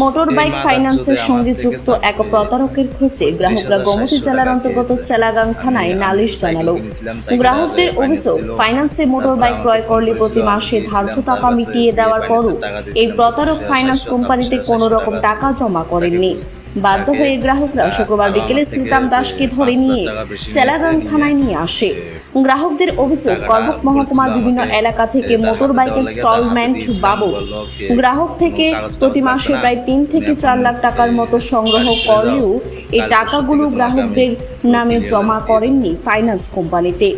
Motor bike ফাইন্যান্সের সঙ্গে যুক্ত এক প্রতারকের খোঁজে গ্রাহকরা গোমতী জেলার অন্তর্গত চেলাগাং থানায় নালিশ জানালো। গ্রাহকদের অভিযোগ, ফাইন্যান্সে মোটর বাইক ক্রয় করলে প্রতি মাসে ধার্য টাকা মিটিয়ে দেওয়ার পরও এই প্রতারক ফাইন্যান্স কোম্পানিতে কোনো রকম টাকা জমা করেননি। বাধ্য হয়ে গ্রাহকরা শুক্রবার বিকেলে শ্রীরাম দাসকে ধরে নিয়ে চেলাগাং থানায় নিয়ে আসে। গ্রাহকদের অভিযোগ, করবুক মহকুমার বিভিন্ন এলাকা থেকে মোটর বাইকের স্টলমেন্ট বাবদ গ্রাহক থেকে প্রতি মাসে প্রায় 3 থেকে 4 লাখ টাকার মতো সংগ্রহ করলেও এই টাকাগুলো গ্রাহকদের নামে জমা করেননি ফাইন্যান্স কোম্পানিতে।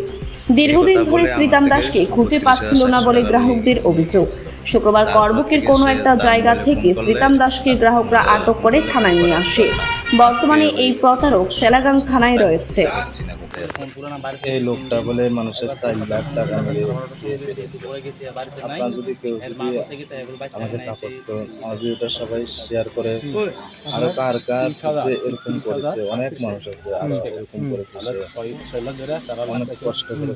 দীর্ঘদিন ধরে শ্রীরাম দাসকে খুঁজে পাচ্ছিল না বলে গ্রাহকদের অভিযোগ। শুক্রবার করবুকের কোনো একটা জায়গা থেকে শ্রীরাম দাসকে গ্রাহকরা আটক করে থানায় নিয়ে আসে। বর্তমানে এই প্রতারক চেলাগাং থানায় রয়েছে। এই লোকটা বলে মানুষের 4 লাখ টাকা মেরে আপনার যদি কেউ আমাকে সাপোর্ট করেন, আমার ভিডিওটা সবাই শেয়ার করে, আরো কার কার সাথে এরকম করেছে, অনেক মানুষ আছে আরো এরকম করেছে, অনেক কষ্ট করে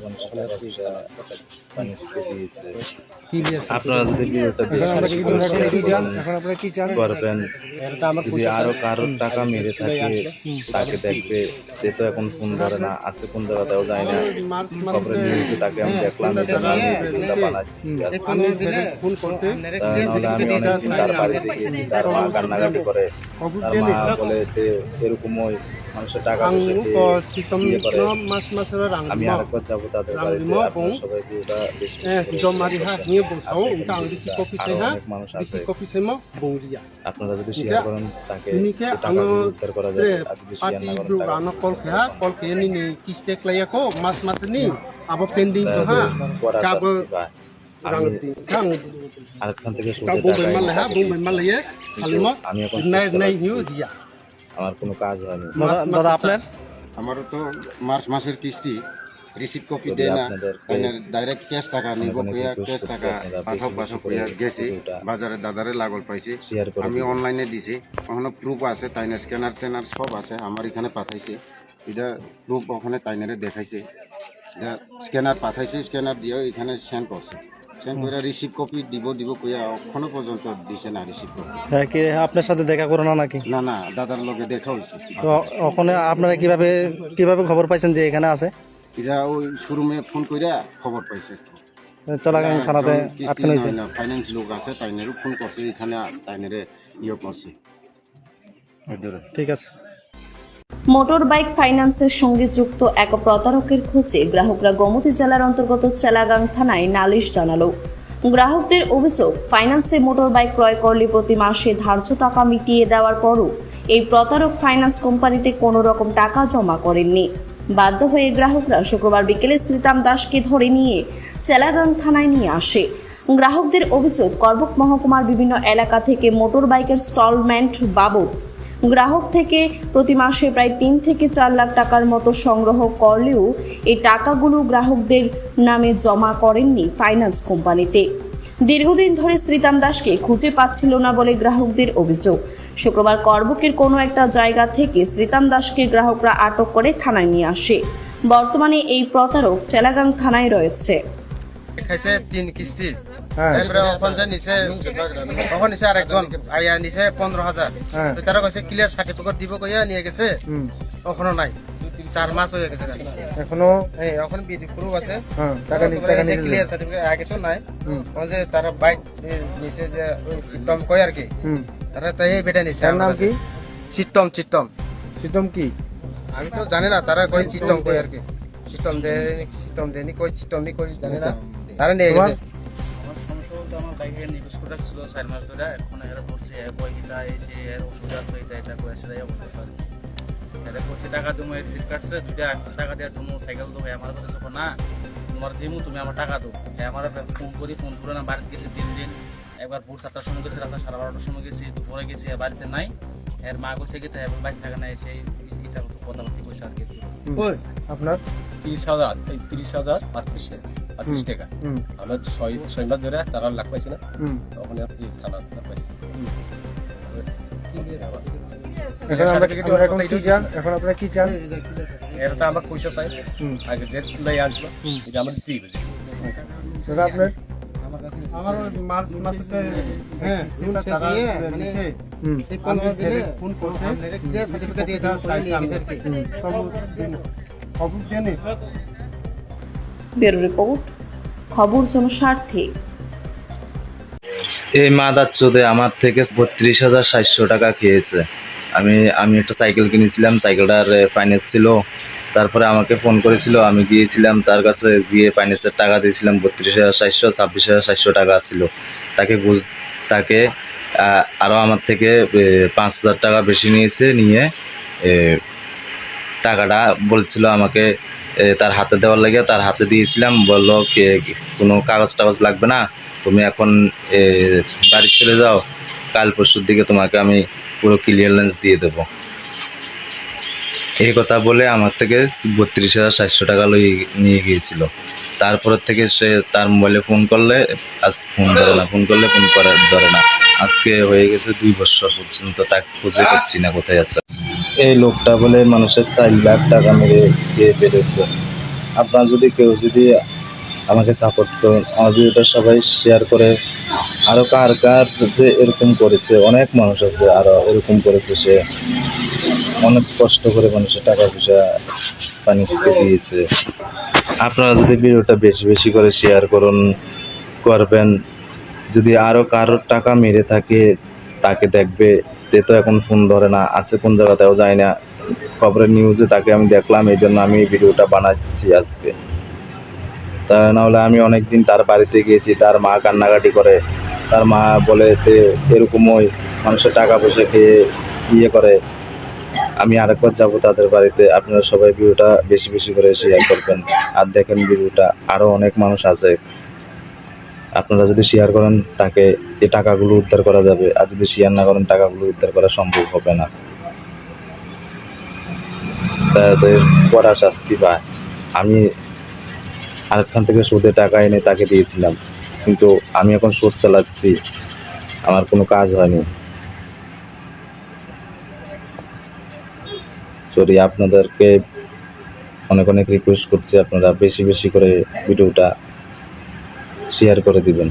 আপনারা যদি ভিডিওটা করবেন, যদি আরো কারোর টাকা মেরে থাকে তাকে দেখবে, সে তো এখন ফোন ধরে না, আছে কোন জায়গাতেও যায় না, খবরে নিউজে তাকে আমি দেখলাম, আমি অনেকদিন তার বাড়িতে গিয়েছি, তার মা কান্নাকাটি করে, তার মা বলে যে এরকম ওই মানুষের টাকা আমি আরেকবার যাবো তাদের বাড়িতে। আপনারা সবাই ভিডিওটা মানুষ আছে, আপনারা যদি শেয়ার করেন তাকে টাকা উদ্ধার করা যায়। আর যদি শেয়ার না করেন আরেকখান থেকে আমি এখন আমার কোনো কাজ হয়নি। দাদা আপনার? আমারও তো মার্চ মাসের কিস্তি রিসিপ্ট কপি দেয় না, ডাইরেক্ট ক্যাশ টাকা নিব কইয়া ক্যাশ টাকা পাঠাও কইয়া গেছি বাজারে, দাদারে লাগল পাইছি, আমি অনলাইনে দিছি, ওখানে প্রুফ আছে, তাইনা স্ক্যানার টেনার সব আছে, আমার এখানে পাঠাইছে, এটা প্রুফ ওখানে তাইনারে দেখাইছে, এটা স্ক্যানার পাঠাইছে, স্ক্যানার দিয়েও এখানে সেন্ড করছে, সেন্ড করে রিসিপ্ট কপি দিব কইয়া এখনো পর্যন্ত দিছে না রিসিপ্ট কপি। হ্যাঁ, কি আপনার সাথে দেখা করো না নাকি? না দাদার লগে দেখা হয়েছে। তো ওখানে আপনারা কিভাবে খবর পাইছেন যে এখানে আছে? এটা ওই শোরুমে ফোন কইরা খবর পাইছে, চেলাগাং থানাতে আটকে নিয়েছে। ফাইন্যান্স লোক আছে, তাইনেরও ফোন করছে, এখানে তাইনেরে করছে। ঠিক আছে। মোটর বাইক ফাইন্যান্সের সঙ্গে যুক্ত এক প্রতারকের খোঁজে গ্রাহকরা গোমতী জেলার অন্তর্গত চেলাগাং থানায় নালিশ জানালো। গ্রাহকদের অভিযোগ, ফাইন্যান্সে মোটর বাইক ক্রয় করলে প্রতি মাসে ধার্য টাকা মিটিয়ে দেওয়ার পরও এই প্রতারক ফাইন্যান্স কোম্পানিতে কোনো রকম টাকা জমা করেননি। বাধ্য হয়ে গ্রাহকরা শুক্রবার বিকেলে শ্রীরাম দাসকে ধরে নিয়ে চেলাগাং থানায় নিয়ে আসে। গ্রাহকদের অভিযোগ, করবুক মহকুমার বিভিন্ন এলাকা থেকে মোটর বাইকের স্টলমেন্ট বাবদ গ্রাহক থেকে প্রতি মাসে প্রায় 3 থেকে 4 লাখ টাকার মতো সংগ্রহ করলেও এই টাকাগুলো গ্রাহকদের নামে জমা করেননি ফাইন্যান্স কোম্পানিতে। দীর্ঘদিন ধরে শ্রীরাম দাসকে খুঁজে পাচ্ছিল না বলে গ্রাহকদের অভিযোগ। শুক্রবার করবুকের কোনো একটা জায়গা থেকে শ্রীরাম দাসকে গ্রাহকরা আটক করে থানায় নিয়ে আসে। বর্তমানে এই প্রতারক চেলাগাং থানায় রয়েছে। খাইছে 3 কিস্তি, এরপরে ওখান যে নিচে ওখান নিচে আরেকজন আইয়া নিচে 15,000, তো তারা কইছে ক্লিয়ার সার্টিফিকেট দিব কইয়া নিয়ে গেছে, ওখানে নাই, 4 মাস হয়ে গেছে এখনো। এখন বিডি প্রুফ আছে, টাকা নিচে ক্লিয়ার সার্টিফিকেট আগে তো নাই, ওই যে তারা বাইক নিচে যে চিট্টম কই আর কি, তারা তাই বেটা নিচে। নাম কি? চিট্টম কি? আমি তো জানি না, তারা কই চিট্টম কই আর কি, চিট্টম দেনি কই চিট্টম নি কই জানি না, তারা নিয়ে গেছে। আমার সমস্যা বলতে আমার বাইকের নিউজ প্রোডাক্ট ছিল 4 মাস ধরে, এখন এরা করছে বই কিতা এসে এর ওষুধ আসবে এটা করে সেটাই বলতে স্যার এটা করছে, টাকা তুমি রিসিট কাটছে 2টা টাকা দেওয়া তুমি সাইকেল তো ভাই আমার কাছে না, তোমার দিমু তুমি আমার টাকা দাও। আমার ফোন করে না, বাড়িতে গেছে 3 দিন, একবার ভোর 7টার সময় গেছে, রাত 12:30টার সময় গেছি, দুপুরে গেছি, বাড়িতে নাই, এর মা গেছে গেতে বাড়িতে থাকে না, এসে এটা কথাবার্তি কইছে আর কি। আপনার 30,038 টাকা আমরা 6 মাস ধরে তারা লাখ পাইছি না, তখন থানা পাইছি। এখন আপনারা কি চান? এটা আমরা পয়সা চাই, আগে যে আনছিল এটা আমরা দিতেই পেরেছি। আপনার আমার মার্চ মাসে এই 15 দিনে ফোন করছে যে সার্টিফিকেট দিয়ে দাও তাই নিয়ে গেছে খবর দেনে ব্যুরো রিপোর্ট, খবর জনস্বার্থে। এই মাদারচোদে আমার থেকে 32,700 টাকা খেয়েছে। আমি একটা সাইকেল কিনেছিলাম, সাইকেলটার ফাইন্যান্স ছিল। তারপরে আমাকে ফোন করেছিল, আমি গিয়েছিলাম তার কাছে, গিয়ে ফাইন্যান্সের টাকা দিয়েছিলাম 32,700, 26,700 টাকা ছিল। তাকে আরও আমার থেকে 5,000 টাকা বেশি নিয়ে টাকাটা বলছিল আমাকে তার হাতে দেওয়ার লাগে। তার হাতে দিয়েছিলাম, বললো কোনো কাগজ টাগজ লাগবে না, তুমি এখন বাড়ি চলে যাও, কাল পরশুর দিকে তোমাকে আমি পুরো ক্লিয়ারেন্স দিয়ে দেবো। এই কথা বলে আমার থেকে 32,700 টাকা নিয়ে গিয়েছিল। তারপরের থেকে সে তার মোবাইলে ফোন করলে ফোন ধরে না, ফোন করলে ফোন ধরে না। আজকে হয়ে গেছে 2 বছর পর্যন্ত তাকে খুঁজে পাচ্ছি না কোথায় আছে। এই লোকটা বলে মানুষের 4 লাখ টাকা মেরে খেয়ে ফেলেছে। আপনারা যদি কেউ আমাকে সাপোর্ট করুন, আমার ভিডিওটা সবাই শেয়ার করে, আরও কার যে এরকম করেছে, অনেক মানুষ আছে আরও এরকম করেছে। সে অনেক কষ্ট করে মানুষের টাকা পয়সা ফাইন্যান্সকে দিয়েছে। আপনারা যদি ভিডিওটা বেশি বেশি করে শেয়ার করবেন, যদি আরও কারোর টাকা মেরে থাকে তাকে দেখবে, তে তো এখন ফোন ধরে না, আছে কোন জায়গাতেও যায় না। খবরের নিউজে তাকে আমি দেখলাম, এই জন্য আমি ভিডিওটা বানাচ্ছি আজকে। তা নাহলে আমি অনেকদিন তার বাড়িতে গিয়েছি, তার মা কান্নাকাটি করে, তার মা বলে যে এরকমই মানুষের টাকা পয়সা খেয়ে করে। আমি আরেকবার যাবো তাদের বাড়িতে। আপনারা সবাই ভিডিওটা বেশি বেশি করে শেয়ার করবেন, আর দেখেন ভিডিওটা, আরও অনেক মানুষ আছে। আপনারা যদি শেয়ার করেন তাকে এই টাকাগুলো উদ্ধার করা যাবে, আর যদি শেয়ার না করেন টাকাগুলো উদ্ধার করা সম্ভব হবে না। তাদের কড়া শাস্তি পায়। আমি আরেকখান থেকে সুদে টাকা এনে তাকে দিয়েছিলাম, কিন্তু আমি এখন সুদ চালাচ্ছি, আমার কোনো কাজ হয়নি। সরি, আপনাদেরকে অনেক অনেক রিকোয়েস্ট করছি, আপনারা বেশি বেশি করে ভিডিওটা শেয়ার করে দিবেন।